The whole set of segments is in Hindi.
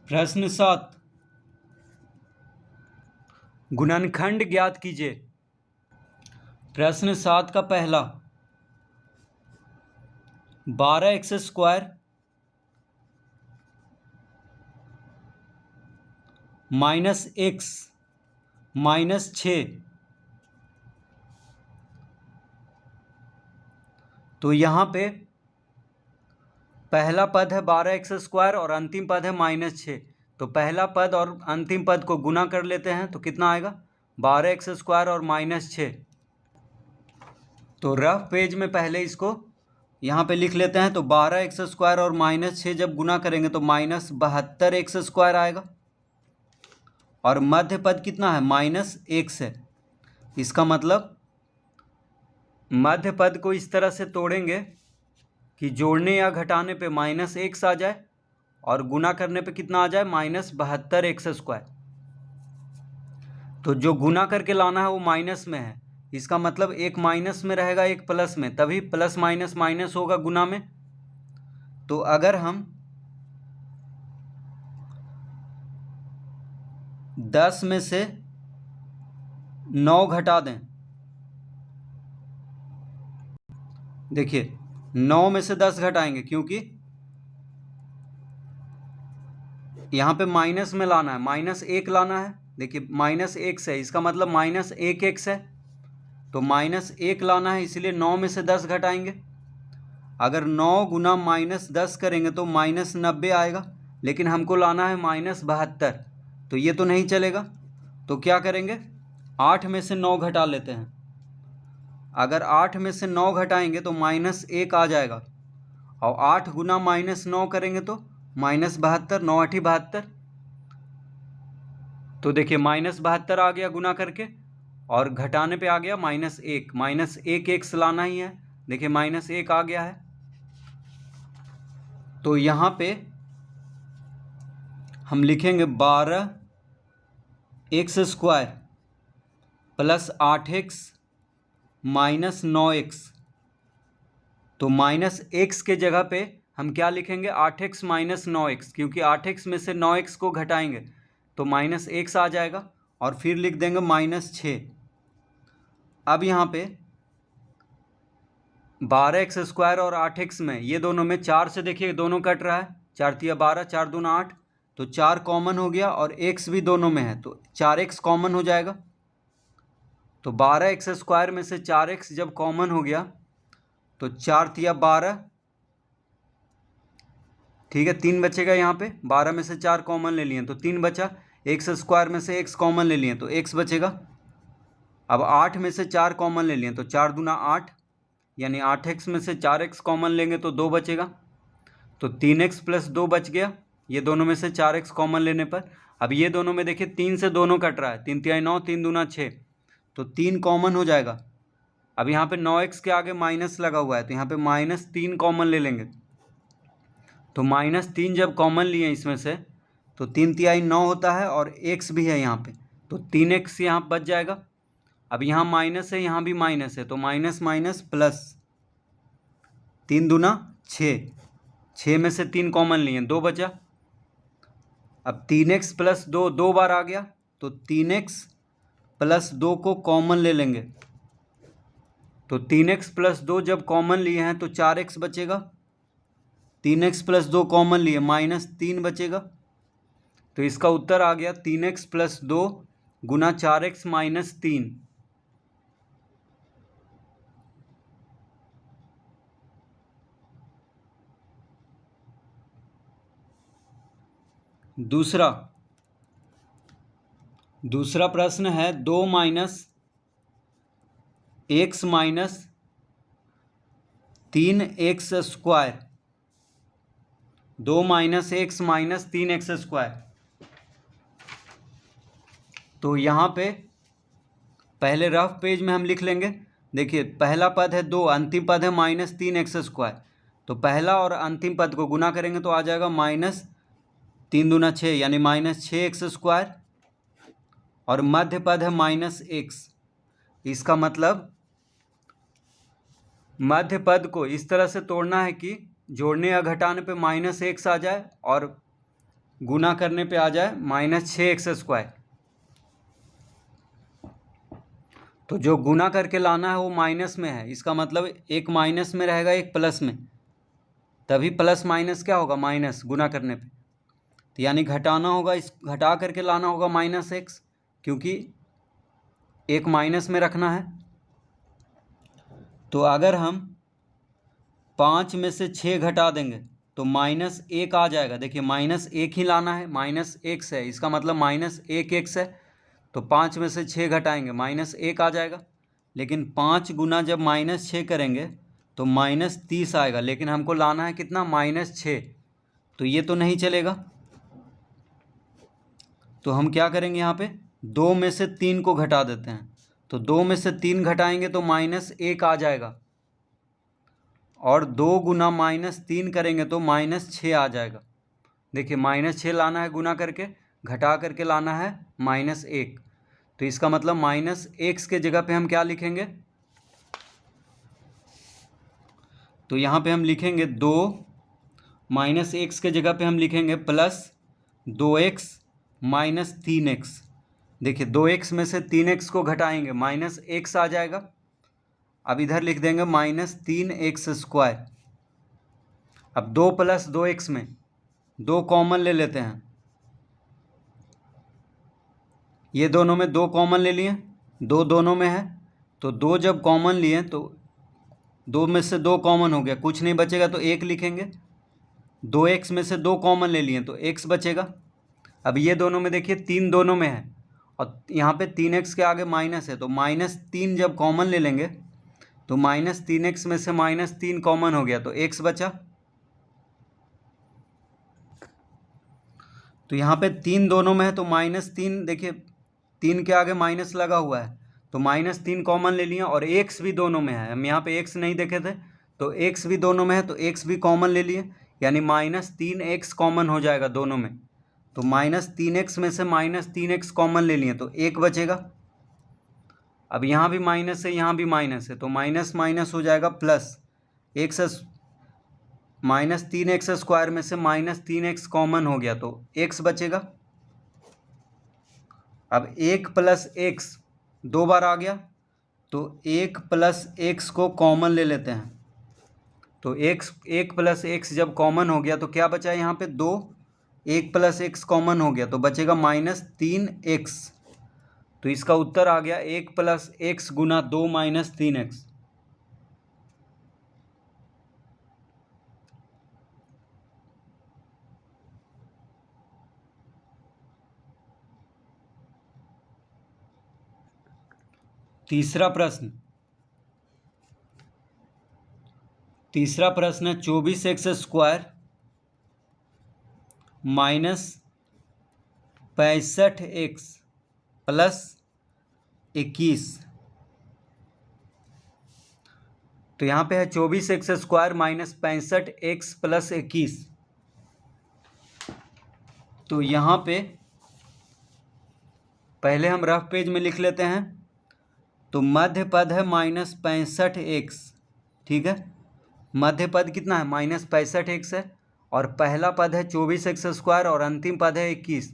प्रश्न 7 गुणनखंड ज्ञात कीजिए। प्रश्न 7 का पहला 12x² -x -6। तो यहाँ पे पहला पद है 12x² और अंतिम पद है -6। तो पहला पद और अंतिम पद को गुना कर लेते हैं तो कितना आएगा 12x² और -6। तो रफ पेज में पहले इसको यहाँ पे लिख लेते हैं। तो 12x² और -6 जब गुना करेंगे तो -72x² आएगा और मध्य पद कितना है -x है। इसका मतलब मध्य पद को इस तरह से तोड़ेंगे कि जोड़ने या घटाने पे -x आ जाए और गुना करने पे कितना आ जाए -72x²। तो जो गुना करके लाना है वो माइनस में है। इसका मतलब एक माइनस में रहेगा एक प्लस में, तभी प्लस माइनस माइनस होगा गुना में। तो अगर हम 10 में से 9 घटा दें, देखिए 9 में से 10 घटाएंगे क्योंकि यहाँ पे माइनस में लाना है, -1 लाना है। देखिए -x है, इसका मतलब -1x है। तो -1 लाना है, इसलिए 9 में से 10 घटाएंगे। अगर 9 गुना -10 करेंगे तो -90 आएगा, लेकिन हमको लाना है -72। तो ये तो नहीं चलेगा। तो क्या करेंगे 8 में से 9 घटा लेते हैं। अगर 8 में से 9 घटाएंगे तो -1 आ जाएगा और 8 गुना -9 करेंगे तो -72, 9 8 72। तो देखिए -72 आ गया गुना करके और घटाने पे आ गया -1। -1 x लाना ही है, देखिए -1 आ गया है। तो यहाँ पे हम लिखेंगे 12x² + 8x -9x। तो -x के जगह पे हम क्या लिखेंगे 8x -9x, क्योंकि 8x में से 9x को घटाएंगे तो -x आ जाएगा और फिर लिख देंगे -6। अब यहाँ पे 12x² और 8x में ये दोनों में 4 से देखिए दोनों कट रहा है, 4 तिया 12, 4 दूना 8। तो 4 कॉमन हो गया और x भी दोनों में है तो 4x कॉमन हो जाएगा। तो 12x² में से 4x जब कॉमन हो गया तो 4 तिया 12, ठीक है 3 बचेगा। यहाँ पे 12 में से 4 कॉमन ले लिए तो 3 बचा। x² में से x कॉमन ले लिए तो x बचेगा। अब 8 में से 4 कॉमन ले लिए तो 4 दूना 8, यानी 8x में से 4x कॉमन लेंगे तो 2 बचेगा। तो 3x + 2 बच गया, ये दोनों में से 4x कॉमन लेने पर। अब ये दोनों में देखिए 3 से दोनों कट रहा है, 3 तिया 9, 3 दूना 6, तो 3 कॉमन हो जाएगा। अब यहाँ पे 9x के आगे माइनस लगा हुआ है तो यहाँ पे -3 कॉमन ले लेंगे। तो -3 जब कॉमन लिए इसमें से तो 3 तिहाई 9 होता है और x भी है यहाँ पे, तो 3x यहाँ बच जाएगा। अब यहाँ माइनस है, यहाँ भी माइनस है, तो माइनस माइनस प्लस, 3 दूना 6, 6 में से 3 कॉमन लिए 2 बचा। अब 3x + 2 2 बार आ गया तो 3x + 2 को कॉमन ले लेंगे। तो 3x + 2 जब कॉमन लिए हैं तो 4x बचेगा। 3x + 2 कॉमन लिए -3 बचेगा। तो इसका उत्तर आ गया 3x + 2 गुना 4x -3। दूसरा प्रश्न है 2 - x - 3x²। 2 - x - 3x²। तो यहाँ पे पहले रफ पेज में हम लिख लेंगे। देखिए पहला पद है 2, अंतिम पद है -3x²। तो पहला और अंतिम पद को गुना करेंगे तो आ जाएगा -3 दूना 6, यानी -6x²। और मध्य पद है -x। इसका मतलब मध्य पद को इस तरह से तोड़ना है कि जोड़ने या घटाने पे -x आ जाए और गुना करने पे आ जाए -6x²। तो जो गुना करके लाना है वो माइनस में है, इसका मतलब एक माइनस में रहेगा एक प्लस में, तभी प्लस माइनस क्या होगा माइनस गुना करने पे। तो यानी घटाना होगा, इस घटा करके लाना होगा -x, क्योंकि एक माइनस में रखना है। तो अगर हम 5 में से 6 घटा देंगे तो -1 आ जाएगा। देखिए -1 ही लाना है, -x है, इसका मतलब -1x है। तो 5 में से 6 घटाएंगे -1 आ जाएगा। लेकिन 5 गुना जब -6 करेंगे तो -30 आएगा, लेकिन हमको लाना है कितना -6, तो ये तो नहीं चलेगा। तो हम क्या करेंगे, यहाँ पे 2 में से 3 को घटा देते हैं। तो 2 में से 3 घटाएंगे तो -1 आ जाएगा, और 2 गुना -3 करेंगे तो -6 आ जाएगा। देखिए -6 लाना है गुना करके, घटा करके लाना है -1। तो इसका मतलब -x के जगह पे हम क्या लिखेंगे, तो यहाँ पे हम लिखेंगे 2, -x के जगह पे हम लिखेंगे +2x - 3x। देखिए 2x में से 3x को घटाएंगे -x आ जाएगा। अब इधर लिख देंगे -3x²। अब 2 + 2x में 2 कॉमन ले लेते हैं, ये दोनों में 2 कॉमन ले लिए, 2 दोनों में है। तो 2 जब कॉमन लिए तो 2 में से 2 कॉमन हो गया, कुछ नहीं बचेगा तो 1 लिखेंगे। 2x में से 2 कॉमन ले लिए तो x बचेगा। अब ये दोनों में देखिए 3 दोनों में है, और यहाँ पे 3x के आगे माइनस है, तो -3 जब कॉमन ले लेंगे तो -3x में से -3 कॉमन हो गया तो x बचा। तो यहाँ पे 3 दोनों में है तो -3, देखिए 3 के आगे माइनस लगा हुआ है, तो -3 कॉमन ले लिया, और x भी दोनों में है। हम यहाँ पे x नहीं देखे थे, तो x भी दोनों में है तो x भी कॉमन ले लिए, यानी -3x कॉमन हो जाएगा दोनों में। तो -3x में से -3x कॉमन ले लिए तो 1 बचेगा। अब यहाँ भी माइनस है, यहाँ भी माइनस है, तो माइनस माइनस हो जाएगा प्लस। x -3x² में से -3x कॉमन हो गया तो x बचेगा। अब 1 + x 2 बार आ गया, तो 1 + x को कॉमन ले लेते हैं। तो 1 + x जब कॉमन हो गया तो क्या बचा यहाँ पे 2, 1 + x कॉमन हो गया तो बचेगा -3x। तो इसका उत्तर आ गया 1 + x गुना 2 - 3x। तीसरा प्रश्न है 24x² - 65x + 21। तो यहाँ पे है 24x² - 65x + 21। तो यहाँ पे पहले हम रफ पेज में लिख लेते हैं। तो मध्य पद है -65x, ठीक है, मध्य पद कितना है -65x है, और पहला पद है 24x², और अंतिम पद है 21।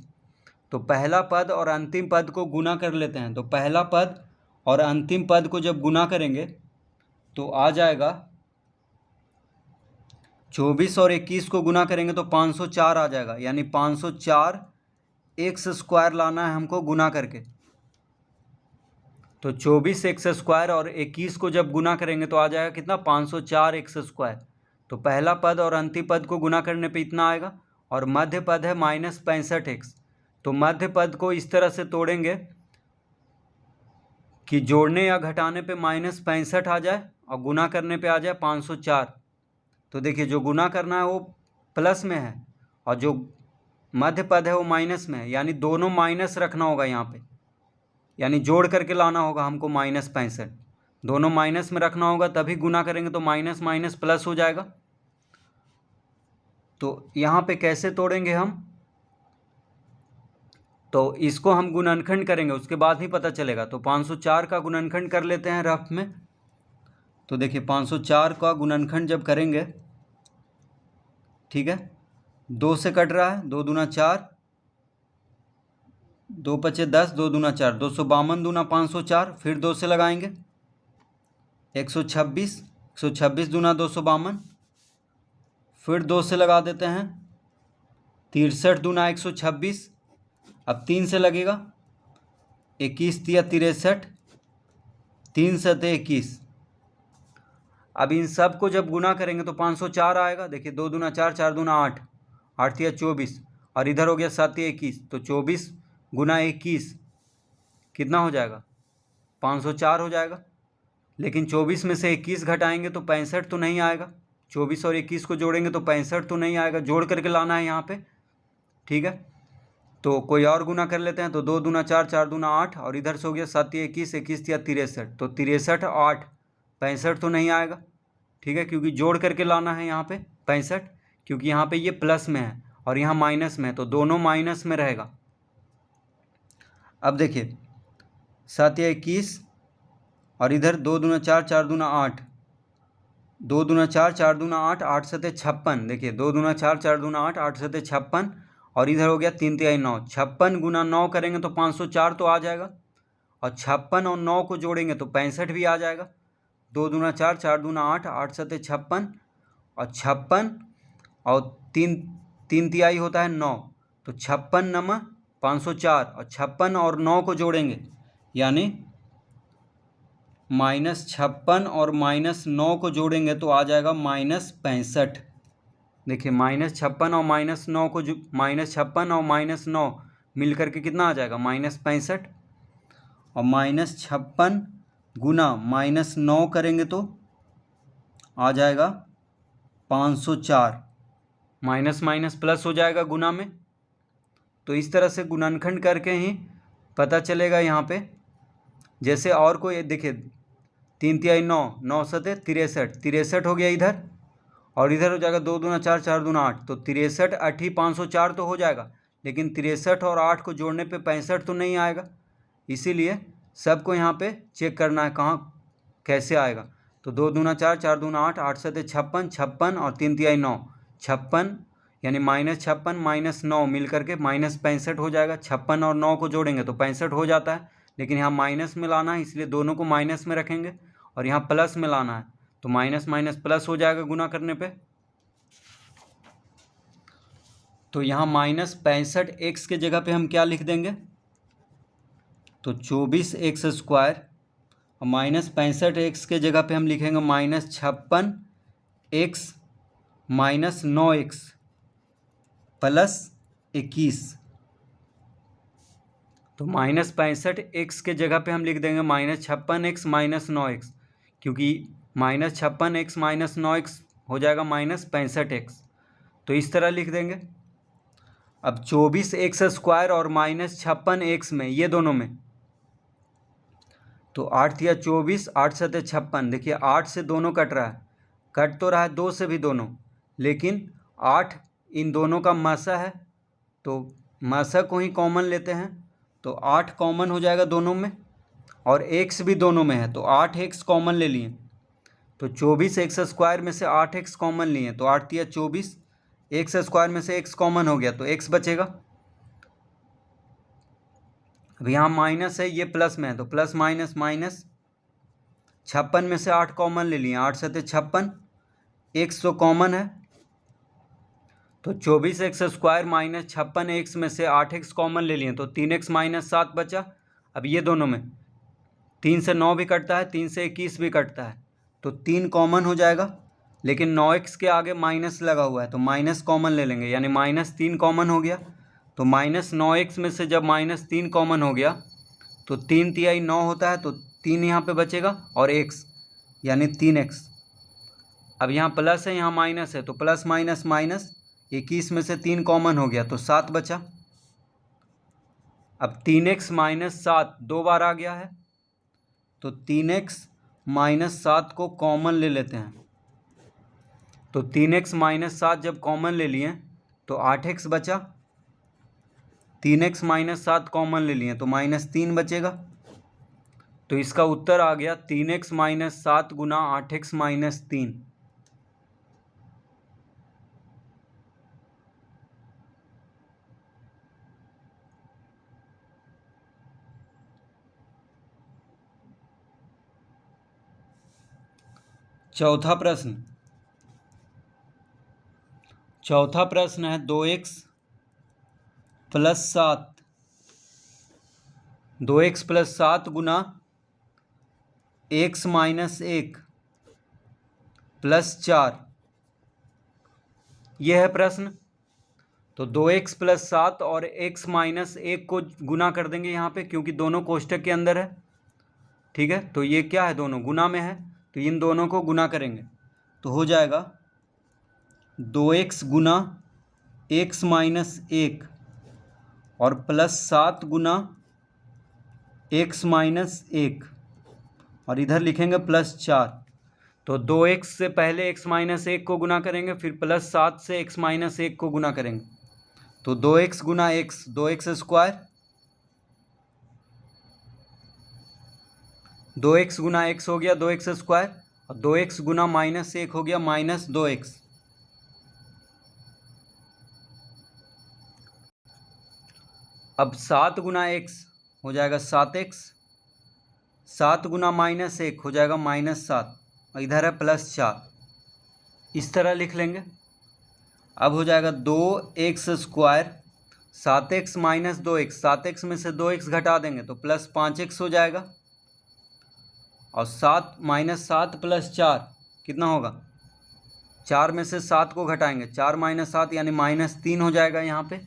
तो पहला पद और अंतिम पद को गुना कर लेते हैं। तो पहला पद और अंतिम पद को जब गुना करेंगे तो आ जाएगा 24 और 21 को गुना करेंगे तो 504 आ जाएगा, यानी 504x² लाना है हमको गुना करके। तो 24x² और 21 को जब गुना करेंगे तो आ जाएगा कितना 504x²। तो पहला पद और अंतिम पद को गुना करने पे इतना आएगा, और मध्य पद है -65x। तो मध्य पद को इस तरह से तोड़ेंगे कि जोड़ने या घटाने पे -65 आ जाए और गुना करने पे आ जाए 504। तो देखिए जो गुना करना है वो प्लस में है, और जो मध्य पद है वो माइनस में है, यानी दोनों माइनस रखना होगा यहाँ पे, यानी जोड़ करके लाना होगा हमको -65। दोनों माइनस में रखना होगा, तभी गुना करेंगे तो माइनस माइनस प्लस हो जाएगा। तो यहाँ पे कैसे तोड़ेंगे हम, तो इसको हम गुणनखंड करेंगे, उसके बाद ही पता चलेगा। तो 504 का गुणनखंड कर लेते हैं रफ में। तो देखिए 504 का गुणनखंड जब करेंगे, ठीक है, 2 से कट रहा है, 2 दूना 4, 2 पचे 10, 2 दूना 4, 252 दूना 504, फिर 2 से लगाएंगे 126, 126 दूना 252, फिर 2 से लगा देते हैं 63 दूना 126, अब 3 से लगेगा 21 तिया 63, 3 सते 21। अब इन सब को जब गुना करेंगे तो 504 आएगा। देखिए 2 दूना 4, 4 दूना 8, 8 तिया 24, और इधर हो गया 7 तिया 21, तो 24 गुना 21 कितना हो जाएगा? 504 हो जाएगा। लेकिन 24 में से 21 घटाएंगे तो 65 तो नहीं आएगा। 24 और 21 को जोड़ेंगे तो 65 तो नहीं आएगा, जोड़ करके लाना है यहाँ पे, ठीक है। तो कोई और गुना कर लेते हैं, तो 2 दूना 4, 4 दूना 8, और इधर से हो गया 7 तिया 21, 21 तिया 63, तो 63 8, 65 तो नहीं आएगा, ठीक है, क्योंकि जोड़ करके लाना है यहाँ पे 65, क्योंकि यहाँ पे ये प्लस में है और यहाँ माइनस में है, तो दोनों माइनस में रहेगा। अब देखिए 7 या 21, और इधर 2 दूना 4, 4 दूना 8, 2 दूना 4, 4 दूना 8, 8 सते 56। देखिए 2 दूना 4, 4 दूना 8, 8 सते 56, और इधर हो गया 3 तिहाई 9। 56 गुना 9 करेंगे तो 504 तो आ जाएगा, और 56 और 9 को जोड़ेंगे तो 65 भी आ जाएगा। 2 दूना 4, 4 दूना 8, 8 सते 56, और 56 और 3 तिहाई होता है 9, तो 56 नमा 504, और 56 और 9 को जोड़ेंगे यानी -56 और -9 को जोड़ेंगे तो आ जाएगा -65। देखिए -56 और -9 को जो -56 और -9 मिल करके कितना आ जाएगा? -65, और -56 गुना -9 करेंगे तो आ जाएगा 504। माइनस माइनस प्लस हो जाएगा गुना में। तो इस तरह से गुणनखंड करके ही पता चलेगा यहाँ पे। जैसे और कोई देखिए 3 तिहाई 9, 9 सते 63, 63 हो गया इधर, और इधर हो जाएगा 2 दूना 4, 4 दूना 8, तो 63 8 ही 504 तो हो जाएगा, लेकिन 63 और 8 को जोड़ने पे 65 तो नहीं आएगा। इसीलिए सबको यहाँ पे चेक करना है कहाँ कैसे आएगा। तो 2 दूना 4, 4 दूना 8, 8 सते 56, 56 और 3 तिहाई 9, 56 यानी -56 -9 मिल करके -65 हो जाएगा। 56 और 9 को जोड़ेंगे तो 65 हो जाता है, लेकिन यहाँ माइनस में लाना है इसलिए दोनों को माइनस में रखेंगे, और यहाँ प्लस में लाना है तो माइनस माइनस प्लस हो जाएगा गुना करने पे। तो यहाँ -65x के जगह पे हम क्या लिख देंगे? तो 24x², और -65x के जगह पे हम लिखेंगे -56x -9x + 21। तो -65x के जगह पे हम लिख देंगे -56x -9x, क्योंकि -56x -9x हो जाएगा -65x। तो इस तरह लिख देंगे। अब 24x² और -56x में, ये दोनों में, तो 8 या 24, 8 सते 56। देखिए 8 से दोनों कट रहा है, कट तो रहा है 2 से भी दोनों, लेकिन 8 इन दोनों का मासा है, तो मासा को ही कॉमन लेते हैं, तो 8 कॉमन हो जाएगा दोनों में, और x भी दोनों में है, तो 8x कॉमन ले लिए। तो 24x² में से 8x कॉमन लिए, तो 8 या 24, x² में से x कॉमन हो गया तो x बचेगा। अब यहाँ माइनस है, ये प्लस में है, तो प्लस माइनस माइनस। 56 में से 8 कॉमन ले लिए, 8 सते 56, x तो कॉमन है, तो 24x² -56x में से 8x कॉमन ले लिए, तो 3x -7 बचा। अब ये दोनों में 3 से 9 भी कटता है, 3 से 21 भी कटता है, तो 3 कॉमन हो जाएगा, लेकिन 9x के आगे माइनस लगा हुआ है तो माइनस कॉमन ले लेंगे, यानी -3 कॉमन हो गया। तो -9x में से जब -3 कॉमन हो गया तो 3 तिहाई 9 होता है, तो 3 यहाँ पे बचेगा, और x यानी 3x। अब यहाँ प्लस है, यहाँ माइनस है, तो प्लस माइनस माइनस, 21 में से 3 कॉमन हो गया तो 7 बचा। अब 3x -7 दो बार आ गया है, तो 3x -7 को कॉमन ले लेते हैं। तो 3x -7 जब कॉमन ले लिए तो 8x बचा, 3x -7 कॉमन ले लिए तो -3 बचेगा। तो इसका उत्तर आ गया 3x -7 गुना 8x -3। चौथा प्रश्न है 2x + 7 गुना x - 1 + 4, यह है प्रश्न। तो 2x + 7 और x - 1 को गुना कर देंगे यहाँ पे, क्योंकि दोनों कोष्टक के अंदर है। ठीक है, तो ये क्या है, दोनों गुना में है, तो इन दोनों को गुना करेंगे तो हो जाएगा 2x गुना x - 1 और +7 गुना x - 1 और इधर लिखेंगे +4। तो 2x से पहले x - 1 को गुना करेंगे, फिर +7 से x - 1 को गुना करेंगे, तो 2x गुना x 2x स्क्वायर, 2x गुना x हो गया 2x स्क्वायर, और 2x गुना -1 हो गया -2x। अब 7 गुना x हो जाएगा 7x, 7 गुना -1 हो जाएगा -7, और इधर है +4, इस तरह लिख लेंगे। अब हो जाएगा 2x square 7x - 2x, 7x में से 2x घटा देंगे तो +5x हो जाएगा, और 7 - 7 + 4 कितना होगा, 4 में से 7 को घटाएंगे, 4 - 7 यानी -3 हो जाएगा यहाँ पे।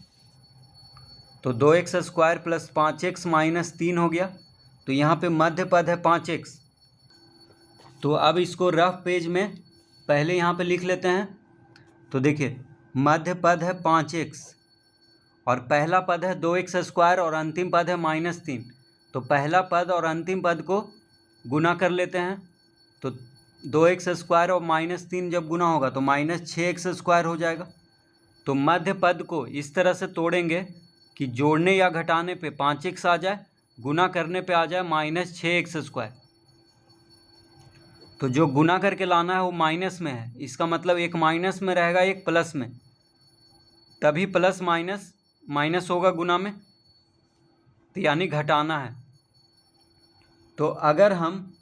तो 2x स्क्वायर + 5x -3 हो गया, तो यहाँ पे मध्य पद है 5x। तो अब इसको रफ पेज में पहले यहाँ पे लिख लेते हैं। तो देखिए मध्य पद है 5x और पहला पद है 2x स्क्वायर और अंतिम पद है -3। तो पहला पद और अंतिम पद को गुना कर लेते हैं, तो 2x स्क्वायर और -3 जब गुना होगा तो -6x स्क्वायर हो जाएगा। तो मध्य पद को इस तरह से तोड़ेंगे कि जोड़ने या घटाने पे 5x आ जाए, गुना करने पे आ जाए -6x स्क्वायर। तो जो गुना करके लाना है वो माइनस में है, इसका मतलब एक माइनस में रहेगा एक प्लस में, तभी प्लस माइनस माइनस होगा गुना में, तो यानी घटाना है। तो अगर हम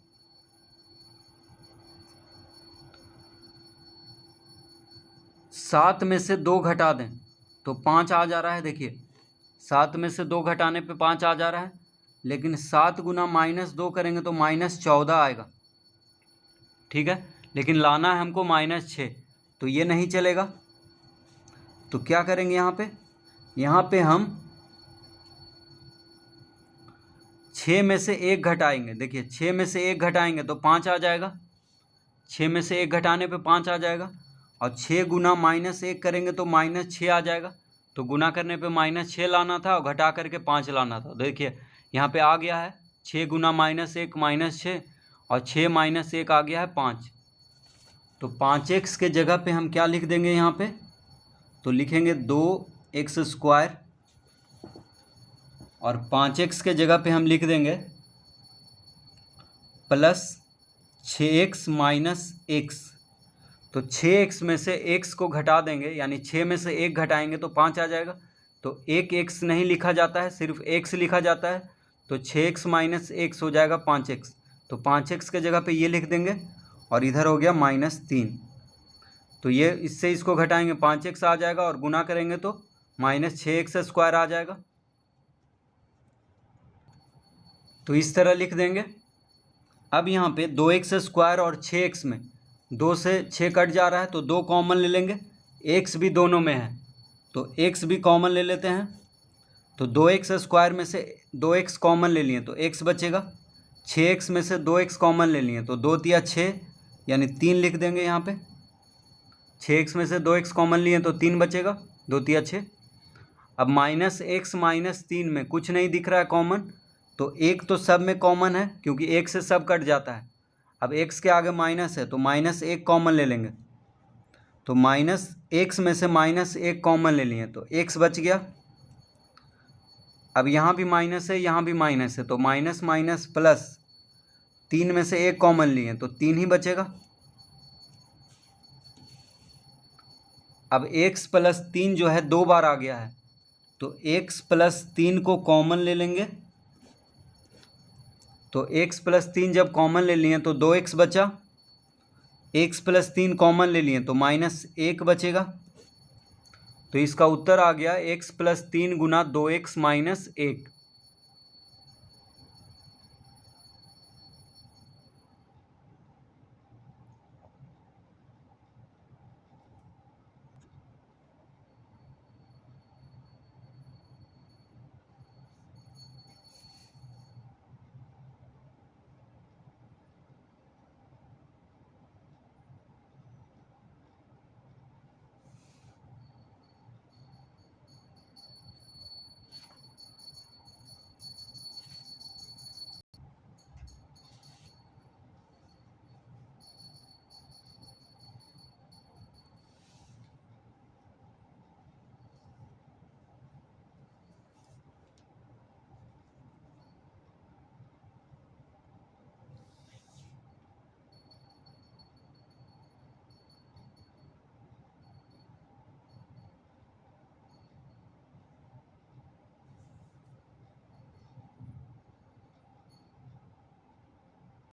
7 में से 2 घटा दें तो 5 आ जा रहा है। देखिए 7 में से 2 घटाने पे 5 आ जा रहा है, लेकिन 7 गुना -2 करेंगे तो -14 आएगा। ठीक है, लेकिन लाना है हमको -6, तो ये नहीं चलेगा। तो क्या करेंगे यहाँ पे हम 6 में से 1 घटाएंगे। देखिए 6 में से 1 घटाएंगे तो 5 आ जाएगा, 6 में से 1 घटाने पे 5 आ जाएगा, और 6 गुना -1 करेंगे तो -6 आ जाएगा। तो गुना करने पे -6 लाना था और घटा करके 5 लाना था। देखिए यहाँ पे आ गया है 6 गुना -1 -6, और 6 - 1 आ गया है 5। तो 5x के जगह पे हम क्या लिख देंगे यहाँ पे, तो लिखेंगे 2x स्क्वायर, और 5x के जगह पे हम लिख देंगे +6x - x। तो 6x में से x को घटा देंगे, यानी 6 में से 1 घटाएंगे तो 5 आ जाएगा। तो एक x नहीं लिखा जाता है, सिर्फ x लिखा जाता है। तो 6x - x हो जाएगा 5x। तो 5x के जगह पे ये लिख देंगे, और इधर हो गया -3। तो ये इससे इसको घटाएंगे 5x आ जाएगा, और गुना करेंगे तो -6x स्क्वायर आ जाएगा। तो इस तरह लिख देंगे। अब यहाँ पे 2x स्क्वायर और 6x में 2 से 6 कट जा रहा है, तो 2 कॉमन ले लेंगे, x भी दोनों में है तो x भी कॉमन ले लेते हैं। तो 2x स्क्वायर में से 2x कॉमन ले लिए तो x बचेगा, 6x में से 2x कॉमन ले लिए तो 2 तिया 6 यानी 3 लिख देंगे यहाँ पे। 6x में से 2x कॉमन लिए तो 3 बचेगा, 2 तिया 6। अब -x -3 में कुछ नहीं दिख रहा है कॉमन, तो एक तो सब में कॉमन है क्योंकि एक से सब कट जाता है। अब x के आगे माइनस है तो -1 कॉमन ले लेंगे, तो -x में से -1 कॉमन ले लिए तो x बच गया। अब यहाँ भी माइनस है, यहाँ भी माइनस है, तो माइनस माइनस प्लस, 3 में से 1 कॉमन लिए तो 3 ही बचेगा। अब x + 3 जो है 2 बार आ गया है, तो x + 3 को कॉमन ले लेंगे। तो x + 3 जब कॉमन ले लिए तो 2x बचा, एक्स प्लस 3 कॉमन ले लिए तो -1 बचेगा। तो इसका उत्तर आ गया x + 3 × 2x - 1।